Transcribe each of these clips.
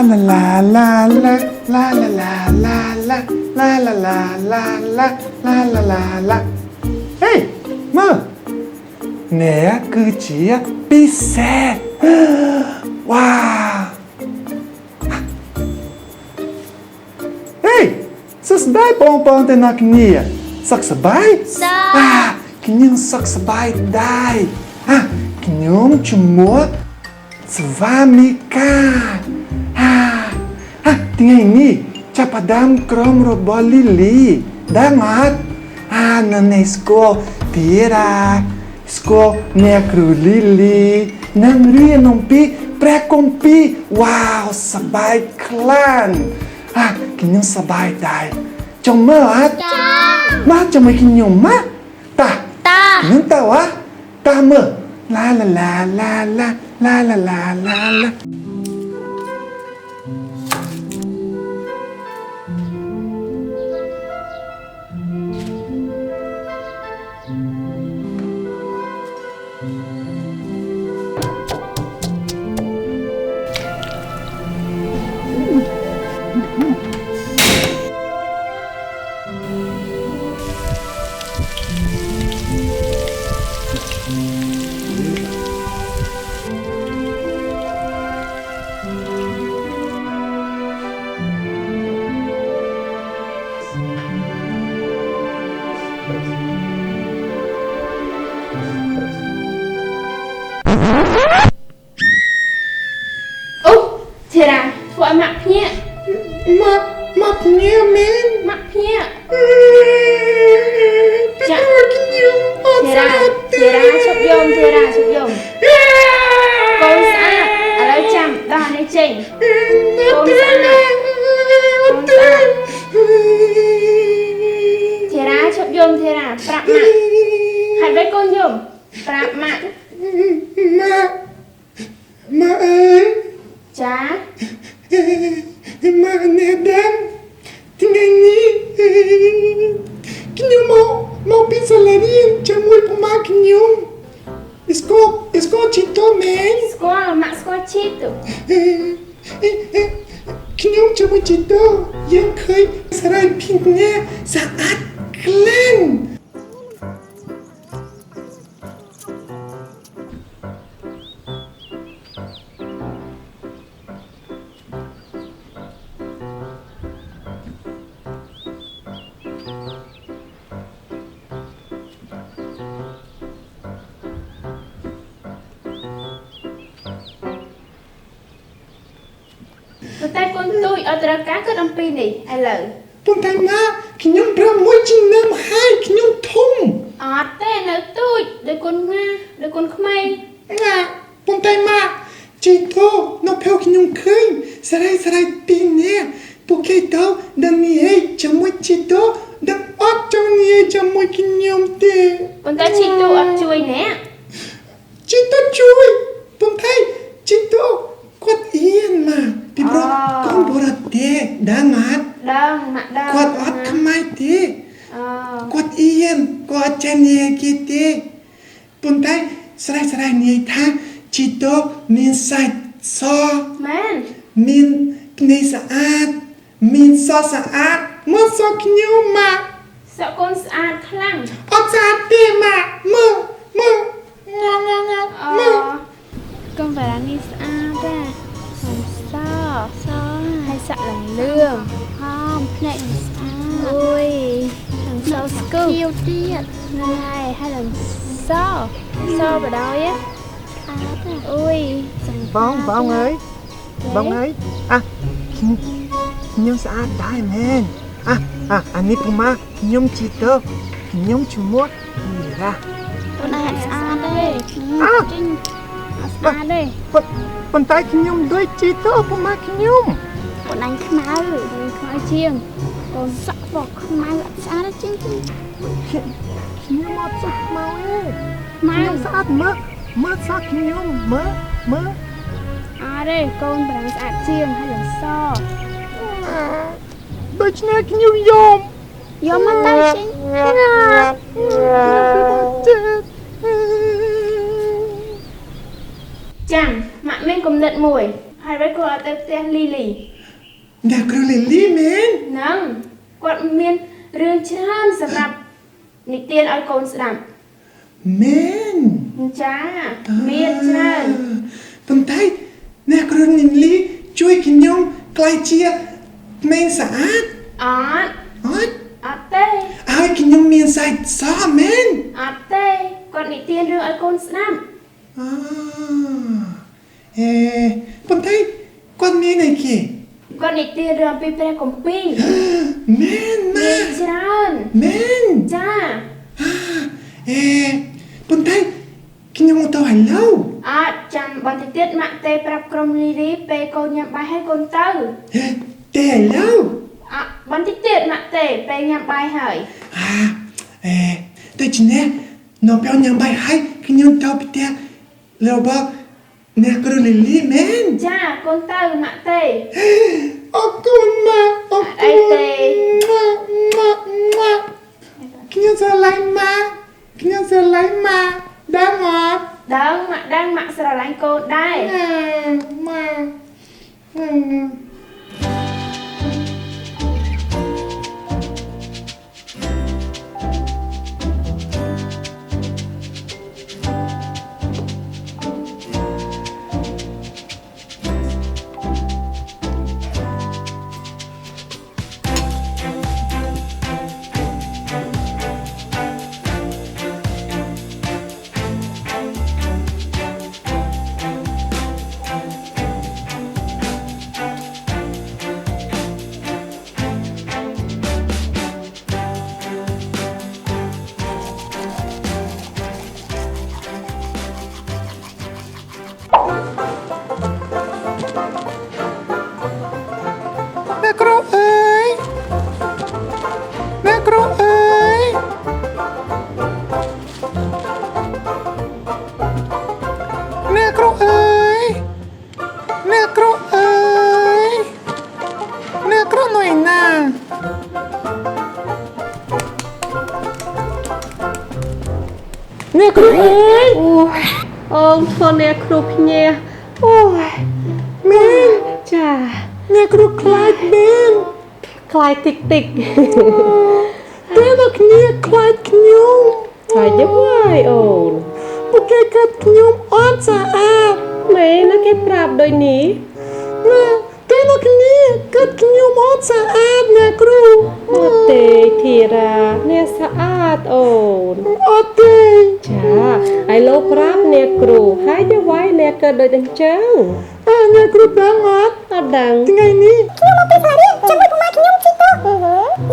la la la la la la la la la la la la la la la la la la Hey mơ nè cứ chỉ đi xe wow Hey สุขสบายปองแต่นักเนี่ยสุขสบายกินยังสุขสบายได้กินยังจุ่มมัวสวามิกาtinggal ini capadam krom roboli li damat nane sekolah tira sekolah nekru lili nang ria nompi prekompi wow สบายคลั่นกินยังสบายได้จงมามาจะไม่กินยังมาตากินยังตาวะตาเมื่อลาลาลาลาลาลาลาลาลาลาThera, vợ mặc nhẹ. Mặc nhẹ men. Mặc nhẹ. Thera, chụp dùng. Con xã, ở đây chăm, đo đây chỉnh. Con xã. Thera, chụp dùng, Thera, prap mặt. Hãy với con dùng, prap mặt. Mà ơi. Cha. Mà nè đam tinggal ni kinyum mau pizza lain chamui puma kinyum Isko cito men Mak sekolah cito Kinyum chamui cito yang เคย serai pinnya saat klan Tay con tôi ở tra cá có đông pi này ai lờ Pun tay ma kinyum pramoi jinam hai kinyum thum tay nợ tôi để con khmai Pun tay ma cito no pheo kinyum khơi serai pinnya Porque tau dan ni chamui cito dan ot trong ni chamui kinyum te Con tay cito ở chui nè Cito chui Pun tay cito kuat ian ma Bibro kon borat te dangat Mak đang Kuat ot kemai te Kuat ian kuat chanie kite Pun tay serai ni thang cito min sai so Man min kne saat min so saat mơ so kinyum ma Sợ con sạch khăn ot saat te ma mơ Con phải làm đi sạch ra Làm so hay sợ làm lương Không, này Ui Làm so scoop Chiêu tiết Này, hay làm so vào đâu á Ui Bông ơi kinyum saat dai men ani puma kinyum cito kinyum cumua ira Con này sạch đây Sạch đây Pun tay kinyum doi cito puma kinyum Con anh khmai chiêng Con sợ bỏ khmai lặn xa đó chinh kinyum ot sak mau Mau saat mơ sak kinyum mơ đây con phải làm sạch chiêng hay làm so Dochna kinyum yom Yom mắt tay chinh Chẳng, mặn mình cùng nhận mùi ហើយវិញគាត់អត់ទៅផ្ទះលីលី អ្នកគ្រូលីលីមែន ហ្នឹងគាត់មានរឿងច្រើនសម្រាប់និទានឲ្យកូនស្ដាប់ មែន ចាមានច្រើន ប៉ុន្តែអ្នកគ្រូលីលីជួយខ្ញុំក្លាយជាក្មេងស្អាត អត់ អត់ ទេ ឲ្យខ្ញុំមានសាច់សមែន អត់ទេគាត់និទានរឿងឲ្យកូនស្ដាប់ ប៉ុន្តែគាត់មានអីគេ គាត់និទានរឿងអំពីព្រះគម្ពីរ មែនណា មានច្រើន មែន ចា ប៉ុន្តែខ្ញុំទៅឲ្យឡូវ អត់ចាំបន្តិចទៀតម៉ាក់ទេប្រាប់ក្រុមលីលីពេលកូនញ៉ាំបាយហើយកូនទៅ ទេឲ្យឡូវ អត់បន្តិចទៀតម៉ាក់ទេពេលញ៉ាំបាយហើយ ដូច្នេះនៅពេលញ៉ាំបាយហើយខ្ញុំទៅផ្ទះរបស់អ្នកគ្រូលីលីមែន ចាកូនទៅម៉ាក់ទេ អរគុណម៉ាក់អរ អី គុណ ទេ ខ្ញុំស្រឡាញ់ម៉ាក់ខ្ញុំស្រឡាញ់ម៉ាក់ដឹងអត់ ដឹងម៉ាក់ស្រឡាញ់កូនដែរ ម៉ាក់ អ្នកគ្រូអើយអ្នកគ្រូអើយអ្នកគ្រូអើយអ្នកគ្រូអើយអ្នកគ្រូនៅឯណាអ្នកគ្រូអើយ អូនធ្វើអ្នកគ្រូភ្ញាអូយ មែន ចា អ្នកគ្រូខ្លាចមែន ខ្លាយតិចតិច តែលោកគ្នាខ្លាចខ្ញុំ ហើយយកហើយអូន ពួកគេកាត់ខ្ញុំអត់ស្អាត មែនណាគេប្រាប់ដូចនេះ តែលោកគ្នាកាត់ខ្ញុំអត់ស្អាតអ្នកគ្រូ អត់ទេធីរ៉ាអ្នកស្អាតអូន អត់ទេ ចាហើយលោកប្រាប់អ្នកគ្រូហើយយកវាយអ្នកកើតដូចអញ្ចឹង អ្នកគ្រូដឹងអត់ អត់ដឹង ថ្ងៃនេះ ខ្ញុំមកពីផ្សារជាមួយប្រមាខ្ញុំជីតោ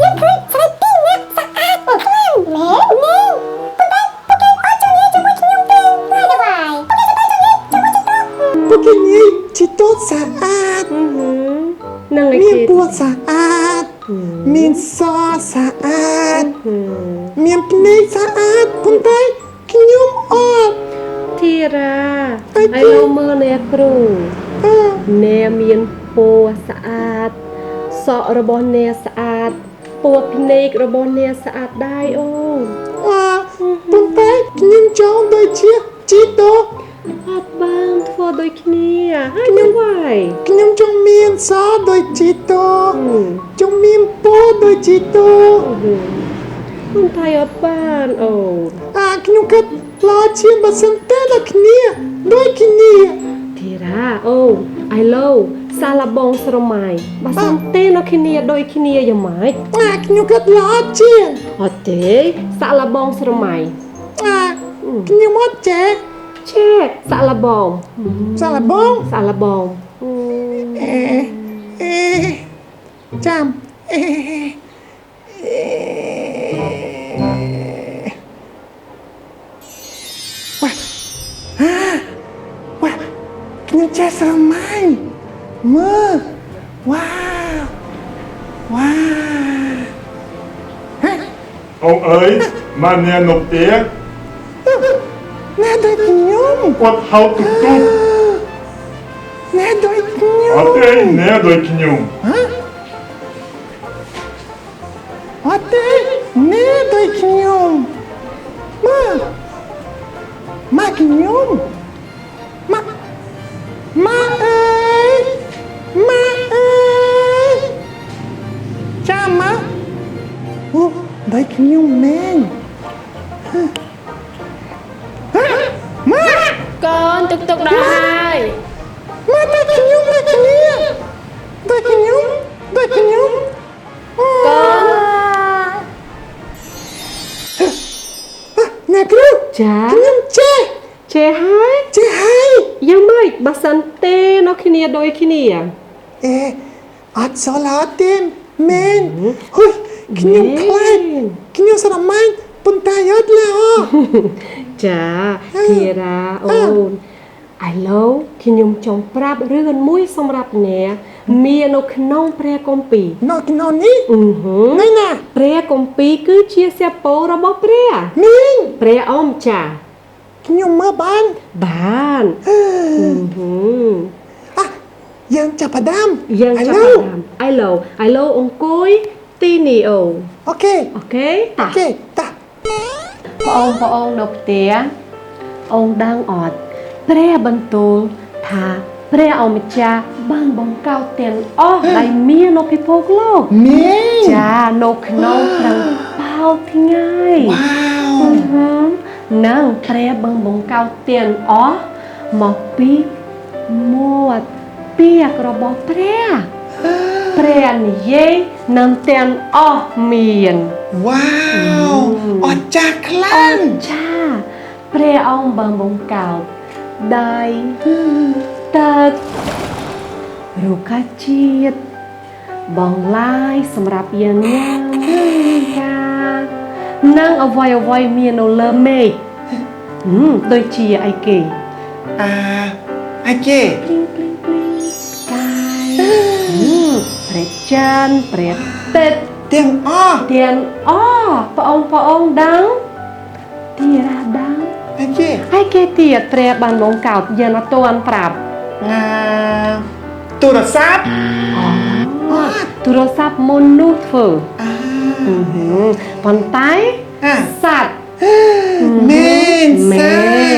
យើងឃើញស្រីពីរនាក់ស្អាតខ្លាំងមែនមែនប៉ុន្តែពួកគេអត់ចង់និយាយជាមួយខ្ញុំទេហើយទៅហើយពួកគេចង់និយាយជាមួយជីតោ ពួកគេញីជីតូតស្អាត នឹងឯ មាន គេ ពោះស្អាតមានសស្អាតមានភ្នែកស្អាតប៉ុន្តែខ្ញុំអត់ ធីរ៉ា អី ហើយលោកមើលអ្នកគ្រូអ្នកមានពោះស្អាតសក់របស់អ្នកស្អាតពោះភ្នែករបស់អ្នកស្អាតដែរអូន ប៉ុន្តែខ្ញុំចង់ដូចជាជីតូ អត់បានធ្វើដូចគ្នាហើយខ្ញុំវាយ ខ្ញុំចង់មានសដូចជីតូចង់មានពោះដូចជីតូ ខ្ញុំថៃអត់បានអូន ខ្ញុំគិតល្អជាងបើសិនតែលោកគ្នាដូចគ្នា ធីរ៉ាអូអាយឡូសាឡាបងស្រមៃបើសិនទេនៅគ្នាដូចគ្នាយ៉ាងម៉េច ខ្ញុំគិតល្អជាង អត់ទេសាឡាបងស្រមៃ ខ្ញុំអត់ចេះ ឆែសាឡាបង សាឡាបង សាឡាបង ចាំវ៉ាខ្ញុំចេះស្រមៃមើលវ៉ាវ៉ា អូនអើយម៉ាអ្នកនៅផ្ទះ អ្នកដូចខ្ញុំ គាត់ហៅទុកទុក អ្នកដូចខ្ញុំ អត់ទេអ្នកដូចខ្ញុំ អត់ទេអ្នកដូចខ្ញុំមើលម៉ាក់ខ្ញុំម៉ាក់អើយ ខ្ញុំមែនម៉ា កូនទុកទុកដល់ហើយ ម៉ាដូចខ្ញុំដូចគ្នាដូចខ្ញុំដូចខ្ញុំ កូន អ្នកគ្រូ ចា ខ្ញុំចេះ ចេះហើយ ចេះហើយ យ៉ាងម៉េចបើសិនទេនៅគ្នាដូចគ្នា អេអត់សល់អត់ទេមែនហ៊ុយខ្ញុំខ្លាចខ្ញុំស្រមៃប៉ុន្តែអត់ឡើអូ ចាធីរ៉ាអូនឥឡូវខ្ញុំចង់ប្រាប់រឿងមួយសម្រាប់អ្នកមាននៅក្នុងព្រះគម្ពីរ នៅក្នុងនេះ នេះណា ព្រះគម្ពីរគឺជាសៀវភៅរបស់ព្រះ មីង ព្រះអម្ចាស់ ខ្ញុំមើលបាន បាន អ่ะយើងចាប់ផ្ដើម យើង ឥ ចាប់ ឡូវ ផ្ដើមឥឡូវអង្គុយទីនេះអូ អូខេ អូខេតា អូខេតា ព្រះអង្គនៅផ្ទះអង្គដឹងអត់ព្រះបន្ទូលថាព្រះអម្ចាស់បានបង្កើតទាំងអស់ដែលមាននៅពិភពលោក មីង ចានៅក្នុងព្រឹងបោកថ្ងៃ វ៉ាវ នឹងព្រះបង្កើតទាំងអស់មកពីមាត់ពាក្យរបស់ព្រះព្រះនិយាយនឹងទាំងអស់មាន វ៉ាវអស្ចារ្យខ្លាំង ចាព្រះអង្គបានបង្កើតដោយទឹករុក្ខជាតិបងឡាយសម្រាប់យើងញ៉ាំកានិងអ្វីមាននៅលើមេឃដូចជាអីគេ អាគេ កាយព្រះច័ន្ទព្រះទឹក ទាំងអស់ ទាំងអស់ព្រះអង្គដឹងទីរ៉ាដឹង អាគេ ហើយគេទៀតព្រះបានបង្កើតយើងអត់ទាន់ប្រាប់ ទូរស័ព្ទ ទូរស័ព្ទមុននោះធ្វើ ប៉ុន្តែសត្វ មែន មែ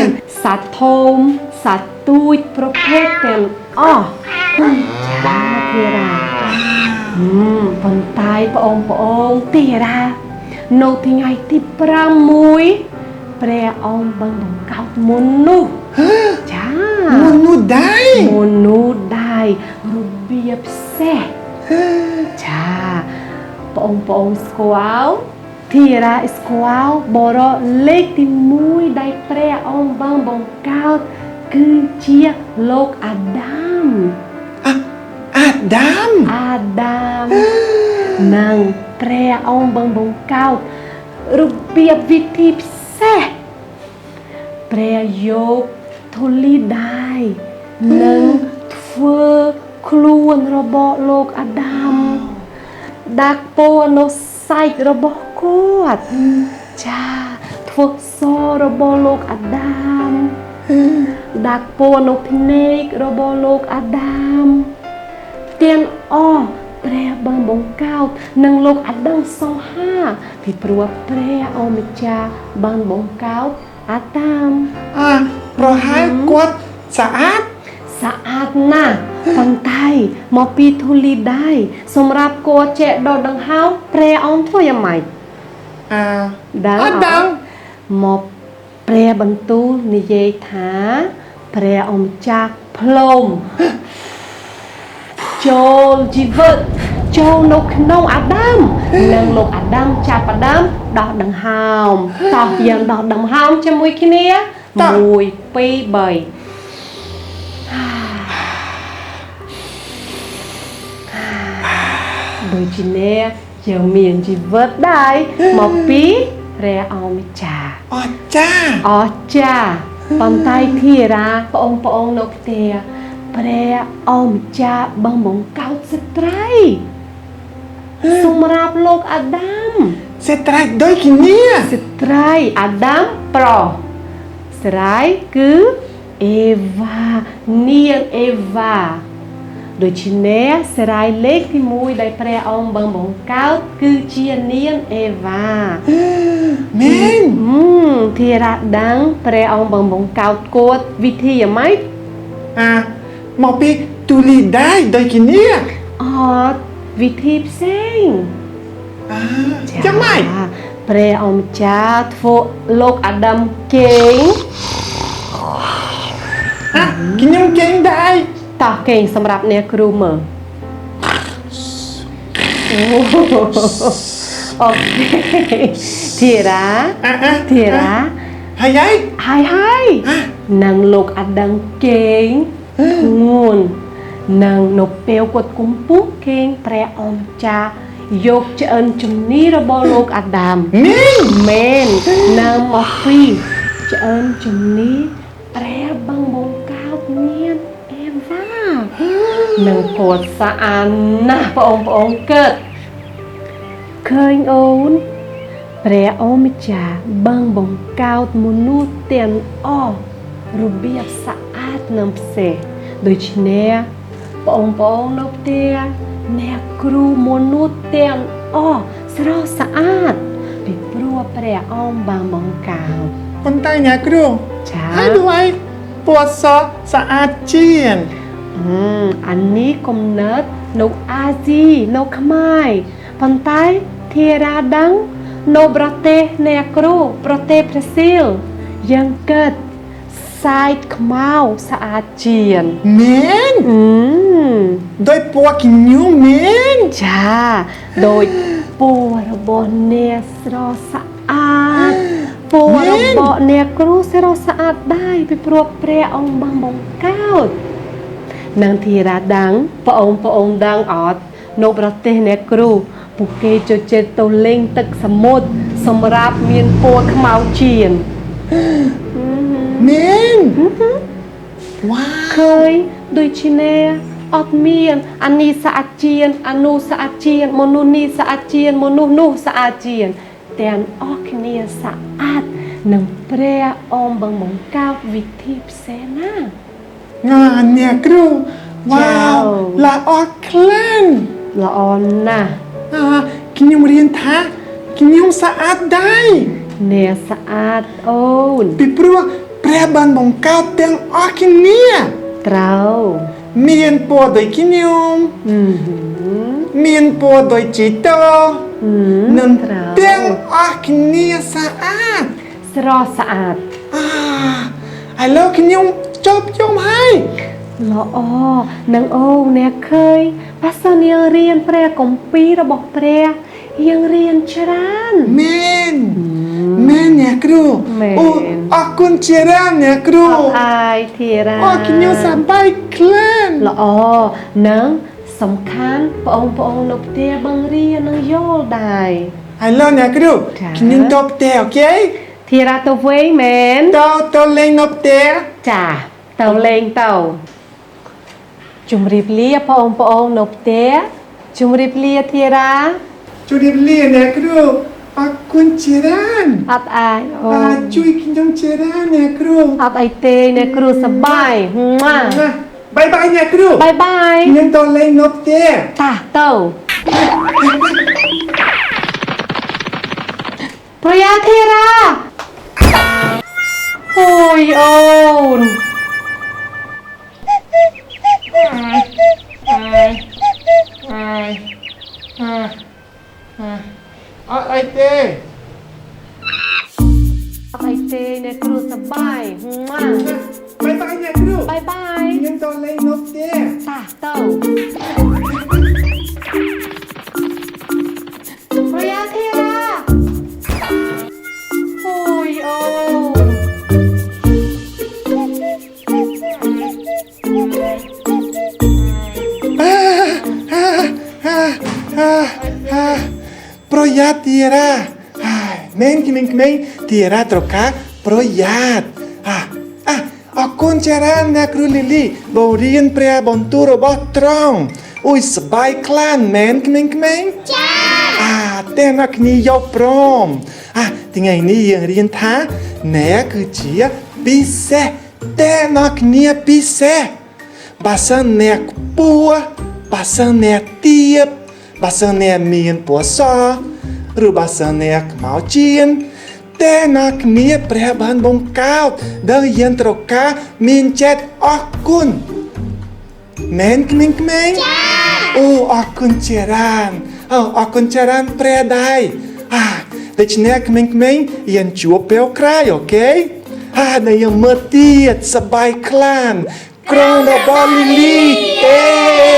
នសត្វធំសត្វទូចប្រភេទទាំងអស់ចាធីរ៉ាប៉ុន្តែព្រះអង្គធីរ៉ានៅថ្ងៃទី6ព្រះអង្គបានបង្កើតមុននោះចា មុននោះដែរ មុននោះដែររបៀបផ្សេងចាបងស្គាល់ធីរ៉ាស្គាល់បរោលេខទី1ដែលព្រះអង្គបានបង្កើតគឺជាលោកអាដាម អាដាម និងព្រះអង្គបានបង្កើតរបៀបវិធីផ្សេងព្រះយកធូលីដែរនិងធ្វើខ្លួនរបស់លោកអាដាមដាក់ពោនៅសាច់របស់គាត់ចាធ្វើសរបស់លោកអាដាមដាក់ពោនៅភ្នែករបស់លោកអាដាមទាំងអស់ព្រះបានបង្កើតនឹងលោកអាដាមសង្ហាពីព្រោះព្រះអម្ចាស់បានបង្កើតអាដាម ប្រហែលគាត់ស្អាត ស្អាតណាស់ប៉ុន្តែមកពីធូលីដែរសម្រាប់គាត់ចេះដកដង្ហើមព្រះអង្គធ្វើយ៉ាងម៉េចដឹងអត់មកព្រះបន្ទូលនិយាយថាព្រះអម្ចាស់ផ្លុំចូលជីវិតចូលនៅក្នុងអាដាមនិងលោកអាដាមចាប់អាដាមដោះដង្ហើមតោះយើងដោះដង្ហើមជាមួយគ្នា1 2 3 ដូចជាអ្នកយើងមានជីវិតដែរមកពីព្រះអម្ចាស់ អស្ចារ្យ អស្ចារ្យប៉ុន្តែធីរ៉ាបងនៅផ្ទះព្រះអម្ចាស់បានបង្កើតស្ត្រីសម្រាប់លោកអាដាម សេត្រៃដូចគ្នា ស្ត្រីអាដាមប្រុសស្រីគឺអេវ៉ានាងអេវ៉ាដូច្នេះស្រីលេខទី1ដែលព្រះអង្គបានបង្កើតគឺជានាងអេវ៉ា មែន ធីរ៉ាដឹងព្រះអង្គបានបង្កើតគាត់វិធីយ៉ាងម៉េច មកពីទូលីដែរដូចគ្នា អត់វិធីផ្សេង ចាំម៉េច ព ព្រះអម្ចាស់ធ្វើលោកអាដាមគេង ខ្ញុំគេងដែរ តោះគេងសម្រាប់អ្នកគ្រូមើលអូខេធីរ៉ាធីរ៉ា ហើយ ហើយនឹងលោកអាដាមគេងធ្ងន់នឹងនៅពេលគាត់គំពុះគេងព្រះអម្ចាស់យកឆ្អិនជំនីរបស់លោកអាដាម មែននៅមកពីឆ្អិនជំនីព្រះបង្កើតមានអេវ៉ានឹងគាត់ស្អាតណាស់បងប្អូនកើតឃើញអូនព្រះអម្ចាស់បង្កើតមនុស្សទាំងអស់របៀបស្អាតនិងផ្សេងដូច្នេះបងប្អូននៅផ្ទះអ្នកគ្រូមនុស្សទាំងអស់ស្រស់ស្អាតពីព្រោះព្រះអង្គបានបង្កើត ប៉ុន្តែអ្នកគ្រូ ចា ហើយដូចពណ៌សស្អាតជាង អានេះគំនិតនៅអាស៊ីនៅខ្មែរប៉ុន្តែធារាដឹងនៅប្រទេសអ្នកគ្រូប្រទេសប្រស៊ីលយ៉ាងកើតសាយខ្មៅស្អាតជាង មែនដោយពណ៌ខ្ញុំមែន ចាដោយពណ៌របស់អ្នកស្រស់ស្អាតពណ៌របស់អ្នកគ្រូស្រស់ស្អាតដែរពីព្រោះព្រះអង្គបានបង្កើតនឹងធីរាដឹងបងប្អូនដឹងអត់នៅប្រទេសអ្នកគ្រូពួកគេចូលចិត្តទៅលេងទឹកសមុទ្រសម្រាប់មានពណ៌ខ្មៅជាង មែនវ៉ា ឃើញដូចជានេះអត់មានអានេះស្អាតជាងអានោះស្អាតជាងមនុស្សនេះស្អាតជាងមនុស្សនោះស្អាតជាងទាំងអស់គ្នាស្អាតនឹងព្រះអង្គបង្កើតវិធីផ្សេងណាស់ អ្នកគ្រូវ៉ាវល្អខ្លាំង ល្អណាស់ ខ្ញុំរៀនថាខ្ញុំស្អាតដែរ អ្នកស្អាតអូន ពីព្រោះព្រះបានបង្កើតទាំងអស់គ្នា ត្រូវ មានពណ៌ដូចខ្ញុំមានពណ៌ដូចជីតូនិង ត្រូវ ទាំងអស់គ្នាស្អាត ស្រស់ស្អាត ឥឡូវខ្ញុំចប់យំហើយ ល្អនឹងអូនអ្នកឃើញបើសិនយើងរៀនព្រះគម្ពីររបស់ព្រះយើងរៀនច្រើន មែនអ្នកគ្រូ មែន អូអរគុណច្រើនអ្នកគ្រូ អត់អាយធីរា អូខ្ញុំសប្បាយខ្លាំង ល្អនឹងសំខាន់បងប្អូននៅផ្ទះបង្រៀននឹងយល់ដែរ ឥឡូវអ្នកគ្រូ ចា ខ្ញុំទៅផ្ទះអូខេ ធីរាទៅវិញមែន ទៅលេងនៅផ្ទះ ចាទៅលេងទៅជម្រាបលាបងប្អូននៅផ្ទះជម្រាបលាធីរា ជម្រាបលាអ្នកគ្រូអរគុណច្រើន អត់អាយអូន ជួយខ្ញុំច្រើនអ្នកគ្រូ អត់អីទេអ្នកគ្រូសប្បាយម៉ា បាយបាយអ្នកគ្រូ បាយបាយ ខ្ញុំទៅលេងនៅផ្ទះ តាទៅប្រយាធីរាអូយអូន អត់អីទេ អត់អីទេអ្នកគ្រូសប្បាយម៉ា បាយបាយអ្នកគ្រូ បាយបាយ ខ្ញុំទៅលេងនៅផ្ទះ តាទៅប្រយាធីរាអូយអូន ប្រយ័ត្នទីរ៉ាមែនក្មេងៗទីរ៉ាត្រូវការប្រយ័ត្នអរគុណច្រើនអ្នកគ្រូលីលីបរៀនព្រះបន្ទូលរបស់ត្រង់អូយសប្បាយខ្លាំងមែនក្មេងៗចាតែអ្នកគ្នាយកព្រមថ្ងៃនេះយើងរៀនថាអ្នកគឺជាពិសេសតែអ្នកគ្នាពិសេសបើសិនអ្នកខ្ពស់បើសិនអ្នកទាបបើសិនអ្នកមានពណ៌សឬបើសិនអ្នកខ្មៅជាងតែអ្នកគ្នាព្រះបានបង្កើតដែលយើងត្រូវការមានចិត្តអរគុណមែនក្មេងៗចាអូអរគុណច្រើនអរគុណច្រើនព្រះដែរ ដូច្នេះក្មេងៗយើងជួបពេលក្រោយអូខេនៅយើងមើលទៀតសប្បាយខ្លាំងក្រុមរបស់លីលី